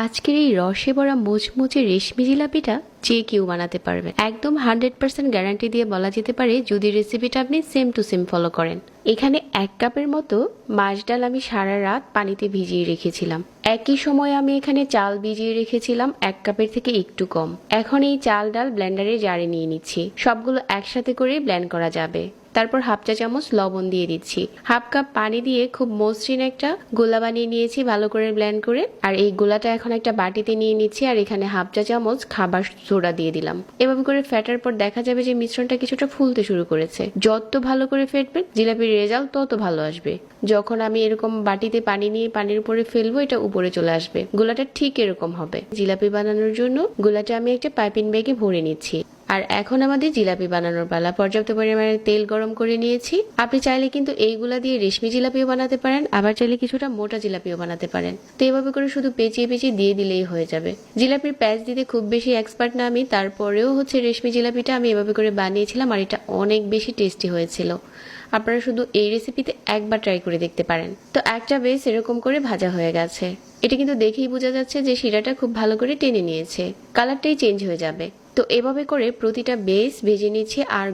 আজকের এই রসে ভরা মুচমুচে রেশমি জিলাপিটা যে কেউ বানাতে পারবে, একদম 100% গ্যারান্টি দিয়ে বলা যেতে পারে যদি রেসিপিটা আপনি সেম টু সেম ফলো করেন। এখানে 1 কাপের মতো মাছ ডাল আমি সারা রাত পানিতে ভিজিয়ে রেখেছিলাম। একই সময় আমি এখানে চাল ভিজিয়ে রেখেছিলাম 1 কাপের থেকে একটু কম। এখন এই চাল ডাল ব্লেন্ডারে জারে নিয়ে নিচ্ছি, সবগুলো একসাথে করে ব্লেন্ড করা যাবে। তারপর হাফ চা চামচ লবণ দিয়ে দিচ্ছি, হাফ কাপ পানি দিয়ে খুব মসৃণ একটা গোলা বানিয়ে নিয়েছি ভালো করে ব্লেন্ড করে। আর এই গোলাটা এখন একটা বাটিতে নিয়ে নিচ্ছি, আর এখানে হাফ চা চামচ খাবার সোডা দিয়ে দিলাম। এভাবে করে ফেটার পর দেখা যাবে যে মিশ্রণটা কিছুটা ফুলতে শুরু করেছে। যত ভালো করে ফেটবেন জিলাপির রেজাল্ট তত ভালো আসবে। যখন আমি এরকম বাটিতে পানি নিয়ে পানির উপরে ফেলবো, এটা উপরে চলে আসবে। গোলাটা ঠিক এরকম হবে। জিলাপি বানানোর জন্য গোলাটা আমি একটা পাইপিং ব্যাগে ভরে নিচ্ছি। আর এখন আমাদের জিলাপি বানানোর পালা। পর্যাপ্ত পরিমাণে তেল গরম করে নিয়েছি। আপনি চাইলে কিন্তু এইগুলা দিয়ে রেশমি জিলাপিও বানাতে পারেন, আবার চাইলে কিছুটা মোটা জিলাপিও বানাতে পারেন। তো এভাবে করে শুধু পেঁচিয়ে পেঁচিয়ে দিয়ে দিলেই হয়ে যাবে। জিলাপির প্যাচ দিতে খুব বেশি এক্সপার্ট না আমি, তারপরেও রেশমি জিলাপিটা আমি এভাবে করে বানিয়েছিলাম, আর এটা অনেক বেশি টেস্টি হয়েছিল। আপনারা শুধু এই রেসিপিতে একবার ট্রাই করে দেখতে পারেন। তো একটা বেশ এরকম করে ভাজা হয়ে গেছে। এটা কিন্তু দেখেই বোঝা যাচ্ছে যে শিরাটা খুব ভালো করে টেনে নিয়েছে, কালারটাই চেঞ্জ হয়ে যাবে। তো এভাবে করে প্রতিটা বেস ভেজে নিচ্ছি। আর